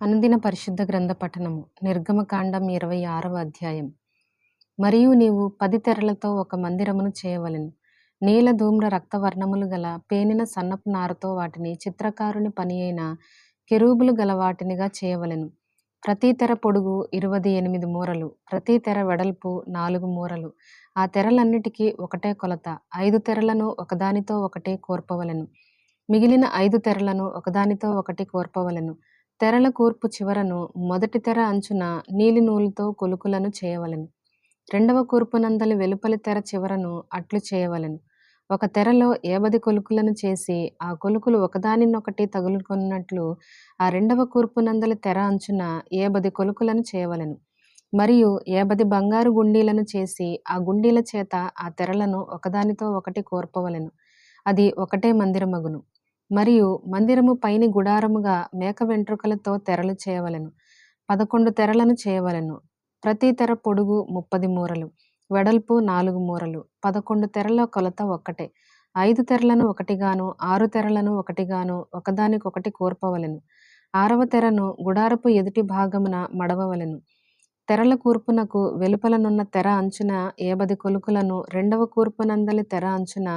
అనుదిన పరిశుద్ధ గ్రంథ పఠనము నిర్గమకాండం 26వ అధ్యాయం. మరియు నీవు 10 తెరలతో ఒక మందిరమును చేయవలెను. నీల ధూమ్ర రక్తవర్ణములు గల పేనిన సన్నపు నారతో వాటిని చిత్రకారుని పని అయిన కెరూబులు గల వాటినిగా చేయవలెను. ప్రతి తెర పొడుగు 28 మూరలు, ప్రతి తెర వెడల్పు 4 మూరలు. ఆ తెరలన్నిటికీ ఒకటే కొలత. 5 తెరలను ఒకదానితో ఒకటి కోర్పవలెను. మిగిలిన 5 తెరలను ఒకదానితో ఒకటి కోర్పవలెను. తెరల కూర్పు చివరను మొదటి తెర అంచున నీలి నూలుతో కొలుకులను చేయవలెను. రెండవ కూర్పునందలి వెలుపలి తెర చివరను అట్లు చేయవలెను. ఒక తెరలో 50 కొలుకులను చేసి ఆ కొలుకులు ఒకదానినొకటి తగులుకొనున్నట్లు ఆ రెండవ కూర్పునందలి తెర అంచున 50 కొలుకులను చేయవలెను. మరియు 50 బంగారు గుండీలను చేసి ఆ గుండీల చేత ఆ తెరలను ఒకదానితో ఒకటి కోర్పవలెను. అది ఒకటే మందిరమగును. మరియు మందిరము పైని గుడారముగా మేక వెంట్రుకలతో తెరలు చేయవలెను. 11 తెరలను చేయవలెను. ప్రతి తెర పొడుగు 30 మూరలు, వెడల్పు 4 మూరలు. 11 తెరల కొలత ఒక్కటే. 5 తెరలను ఒకటిగాను 6 తెరలను ఒకటిగాను ఒకదానికొకటి కోర్పవలెను. 6వ తెరను గుడారపు ఎదుటి భాగమున మడవవలెను. తెరల కూర్పునకు వెలుపలనున్న తెర అంచున 50 కొలుకులను, రెండవ కూర్పునందలి తెర అంచున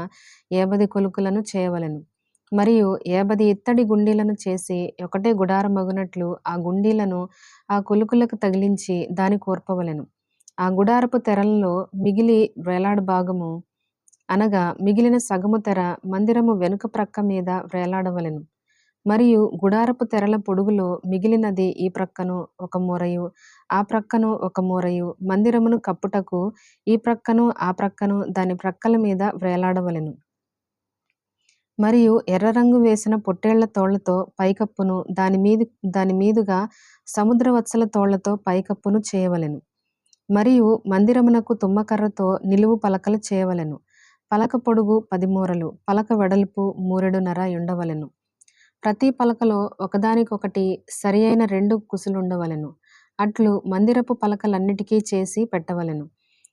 50 కొలుకులను చేయవలెను. మరియు 50 ఇత్తడి గుండీలను చేసి ఒకటే గుడారమగునట్లు ఆ గుండీలను ఆ కొలుకులకు తగిలించి దాని కోర్పవలెను. ఆ గుడారపు తెరలలో మిగిలి వేలాడు భాగము అనగా మిగిలిన సగము తెర మందిరము వెనుక ప్రక్క మీద వేలాడవలెను. మరియు గుడారపు తెరల పొడుగులో మిగిలినది ఈ ప్రక్కను ఒక మూరయు, ఆ ప్రక్కను ఒక మూరయు మందిరమును కప్పుటకు ఈ ప్రక్కను ఆ ప్రక్కను దాని ప్రక్కల మీద వేలాడవలెను. మరియు ఎర్ర రంగు వేసిన పొట్టేళ్ల తోళ్లతో పైకప్పును, దాని మీదుగా సముద్రవత్సల తోళ్లతో పైకప్పును చేయవలెను. మరియు మందిరమునకు తుమ్మకర్రతో నిలువు పలకలు చేయవలెను. పలక పొడుగు 10 మూరలు, పలక వెడల్పు 1 మూరెడున్నర ఉండవలెను. ప్రతి పలకలో ఒకదానికొకటి సరి అయిన 2 కుసులుండవలెను. అట్లు మందిరపు పలకలన్నిటికీ చేసి పెట్టవలెను.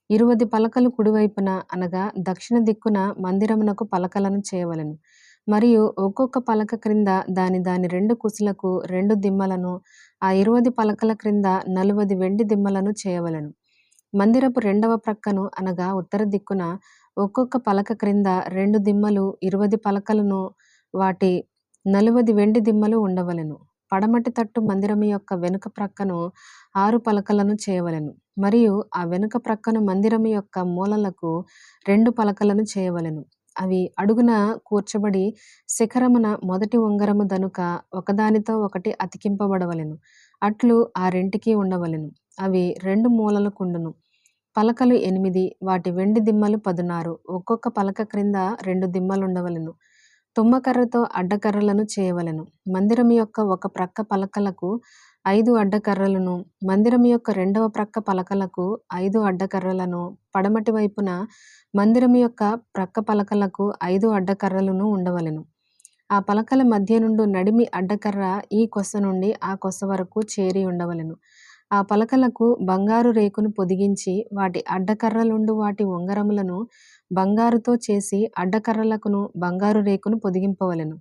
20 పలకలు కుడివైపున అనగా దక్షిణ దిక్కున మందిరమునకు పలకలను చేయవలెను. మరియు ఒక్కొక్క పలక క్రింద దాని 2 కుసులకు 2 దిమ్మలను, ఆ 20 పలకల క్రింద 40 వెండి దిమ్మలను చేయవలెను. మందిరపు రెండవ ప్రక్కను అనగా ఉత్తర దిక్కున ఒక్కొక్క పలక క్రింద 2 దిమ్మలు, 20 పలకలను, వాటి 40 వెండి దిమ్మలు ఉండవలెను. పడమటి తట్టు మందిరము యొక్క వెనుక ప్రక్కను 6 పలకలను చేయవలెను. మరియు ఆ వెనుక ప్రక్కను మందిరము యొక్క మూలలకు 2 పలకలను చేయవలెను. అవి అడుగున కూర్చబడి శిఖరమున మొదటి ఉంగరము దనుక ఒకదానితో ఒకటి అతికింపబడవలెను. అట్లు ఆ రెంటికి ఉండవలెను. అవి 2 మూలలకుండును. పలకలు 8, వాటి వెండి దిమ్మలు 16. ఒక్కొక్క పలక క్రింద 2 దిమ్మలుండవలెను. తుమ్మకర్రతో అడ్డకర్రలను చేయవలెను. మందిరము యొక్క ఒక ప్రక్క పలకలకు 5 అడ్డకర్రలను, మందిరము యొక్క రెండవ ప్రక్క పలకలకు 5 అడ్డకర్రలను, పడమటి వైపున మందిరము యొక్క ప్రక్క పలకలకు 5 అడ్డకర్రలను ఉండవలెను. ఆ పలకల మధ్య నుండి నడిమి అడ్డకర్ర ఈ కొస నుండి ఆ కొస వరకు చేరి ఉండవలెను. ఆ పలకలకు బంగారు రేకును పొదిగించి వాటి అడ్డకర్రలుండు వాటి ఉంగరములను బంగారుతో చేసి అడ్డకర్రలకును బంగారు రేకును పొదిగింపవలెను.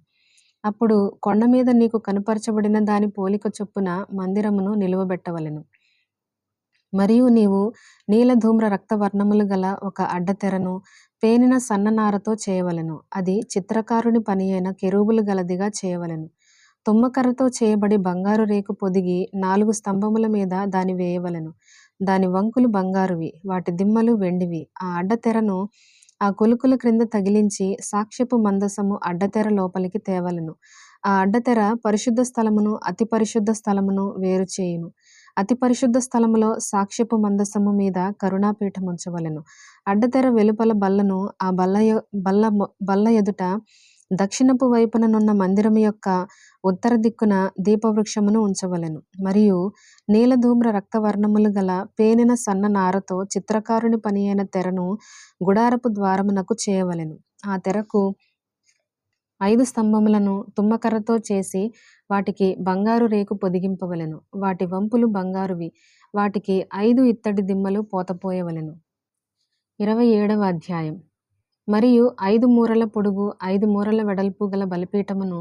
అప్పుడు కొండ మీద నీకు కనుపరచబడిన దాని పోలిక చొప్పున మందిరమును నిలువబెట్టవలెను. మరియు నీవు నీలధూమ్ర రక్తవర్ణములు గల ఒక అడ్డతెరను పేనిన సన్ననారతో చేయవలెను. అది చిత్రకారుని పని అయిన కెరూబులు గలదిగా చేయవలెను. తుమ్మకర్రతో చేయబడి బంగారు రేకు పొదిగి 4 స్తంభముల మీద దాని వేయవలెను. దాని వంకులు బంగారువి, వాటి దిమ్మలు వెండివి. ఆ అడ్డతెరను ఆ కొలుకుల క్రింద తగిలించి సాక్ష్యపు మందసము అడ్డతెర లోపలికి తేవలెను. ఆ అడ్డతెర పరిశుద్ధ స్థలమును అతి పరిశుద్ధ స్థలమును వేరు చేయును. అతి పరిశుద్ధ స్థలములో సాక్ష్యపు మందసము మీద కరుణాపీఠం ఉంచవలెను. అడ్డతెర వెలుపల బల్లను ఆ బల్ల ఎదుట దక్షిణపు వైపుననున్న మందిరము యొక్క ఉత్తర దిక్కున దీపవృక్షమును ఉంచవలెను. మరియు నీలధూమ్ర రక్తవర్ణములు గల పేనిన సన్న నారతో చిత్రకారుని పని అయిన తెరను గుడారపు ద్వారమునకు చేయవలెను. ఆ తెరకు 5 స్తంభములను తుమ్మకర్రతో చేసి వాటికి బంగారు రేకు పొదిగింపవలెను. వాటి వంపులు బంగారువి, వాటికి 5 ఇత్తడి దిమ్మలు పోతపోయవలెను. 27వ అధ్యాయం. మరియు 5 మూరల పొడుగు 5 మూరల వెడల్పు గల బలిపీఠమును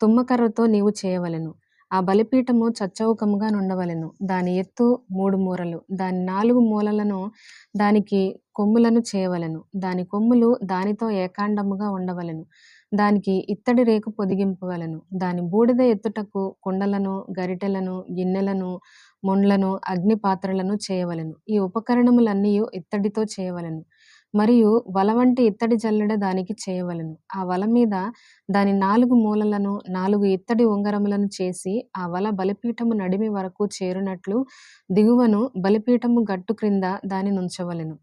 తుమ్మకర్రతో నీవు చేయవలెను. ఆ బలిపీఠము చచ్చౌకముగా నుండవలెను. దాని ఎత్తు 3 మూరలు. దాని 4 మూలలను దానికి కొమ్ములను చేయవలెను. దాని కొమ్ములు దానితో ఏకాండముగా ఉండవలెను. దానికి ఇత్తడి రేకు పొదిగింపవలెను. దాని బూడిద ఎత్తుటకు కుండలను, గరిటెలను, గిన్నెలను, మొండ్లను, అగ్ని పాత్రలను చేయవలెను. ఈ ఉపకరణములన్నీయు ఇత్తడితో చేయవలెను. మరియు వల వంటి ఇత్తడి జల్లెడ దానికి చేయవలెను. ఆ వల మీద దాని 4 మూలలను 4 ఇత్తడి ఉంగరములను చేసి, ఆ వల బలిపీఠము నడిమి వరకు చేరునట్లు దిగువను బలిపీఠము గట్టు క్రింద దానినుంచవలెను.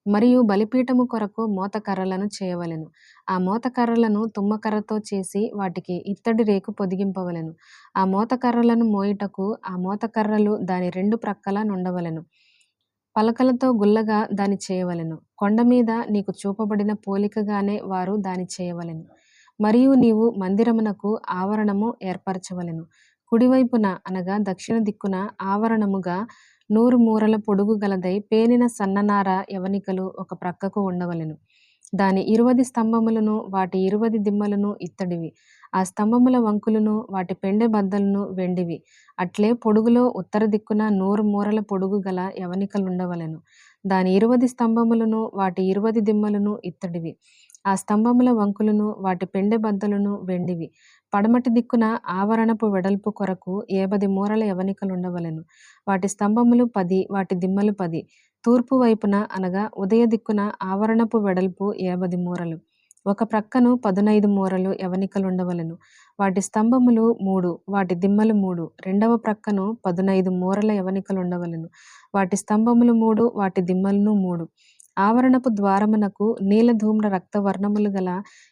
మరియు బలిపీఠము కొరకు మోతకర్రలను చేయవలెను. ఆ మోతకర్రలను తుమ్మకర్రతో చేసి వాటికి ఇత్తడి రేకు పొదిగింపవలెను. ఆ మోతకర్రలను మోయుటకు ఆ మోతకర్రలు దాని 2 ప్రక్కల నుండవలెను. పలకలతో గుల్లగా దాని చేయవలెను. కొండ మీద నీకు చూపబడిన పోలికగానే వారు దాని చేయవలెను. మరియు నీవు మందిరమునకు ఆవరణము ఏర్పరచవలెను. కుడివైపున అనగా దక్షిణ దిక్కున ఆవరణముగా 100 మూరల పొడుగు గలదై పేనిన సన్ననార యవనికలు ఒక ప్రక్కకు ఉండవలెను. దాని 20 స్తంభములను వాటి 20 దిమ్మలను ఇత్తడివి. ఆ స్తంభముల వంకులను వాటి పెండె బద్దలును వెండివి. అట్లే పొడుగులో ఉత్తర దిక్కున 100 మూరల పొడుగు గల యవనికలుండవలెను. దాని 20 స్తంభములను వాటి 20 దిమ్మలను ఇత్తడివి. ఆ స్తంభముల వంకులను వాటి పెండె బద్దలును వెండివి. పడమటి దిక్కున ఆవరణపు వెడల్పు కొరకు 50 మూరల యవనికలుండవలెను. వాటి స్తంభములు 10, వాటి దిమ్మలు 10. తూర్పు వైపున అనగా ఉదయ దిక్కున ఆవరణపు వెడల్పు 50 మూరలు. ఒక ప్రక్కను 15 మూరలు యవనికలుండవలెను. వాటి స్తంభములు 3, వాటి దిమ్మలు 3. రెండవ ప్రక్కను 15 మూరల యవనికలుండవలెను. వాటి స్తంభములు 3, వాటి దిమ్మలను 3. ఆవరణపు ద్వారమునకు నీలధూమ్ర రక్తవర్ణములు గల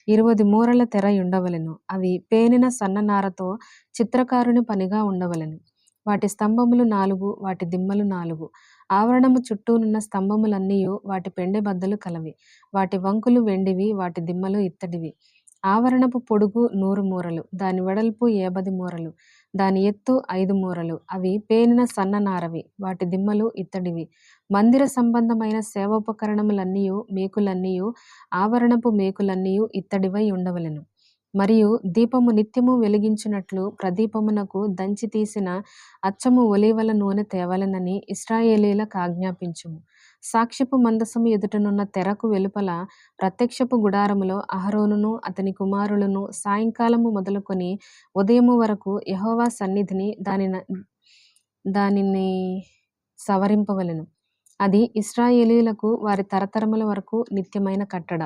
20 మూరల తెర యుండవలెను. అవి పేనిన సన్ననారతో చిత్రకారుని పనిగా ఉండవలెను. వాటి స్తంభములు 4, వాటి దిమ్మలు 4. ఆవరణము చుట్టూనున్న స్తంభములన్నీయు వాటి పెండె బద్దలు కలవి. వాటి వంకులు వెండివి, వాటి దిమ్మలు ఇత్తడివి. ఆవరణపు పొడుగు 100 మూరలు, దాని వెడల్పు 50 మూరలు, దాని ఎత్తు 5 మూరలు. అవి పేనిన సన్ననారవి, వాటి దిమ్మలు ఇత్తడివి. మందిర సంబంధమైన సేవోపకరణములన్నీయు మేకులన్నీయు ఆవరణపు మేకులన్నీయు ఇత్తడివై ఉండవలెను. మరియు దీపము నిత్యము వెలిగించునట్లు ప్రదీపమునకు దంచి తీసిన అచ్చము ఒలీవల నూనె తేవలెనని ఇశ్రాయేలీయులకు ఆజ్ఞాపించుము. సాక్ష్యపు మందసము ఎదుటనున్న తెరకు వెలుపల ప్రత్యక్షపు గుడారములో అహరోనును అతని కుమారులను సాయంకాలము మొదలుకొని ఉదయము వరకు యెహోవా సన్నిధిని దానిని సవరింపవలెను. అది ఇశ్రాయేలీయులకు వారి తరతరముల వరకు నిత్యమైన కట్టడ.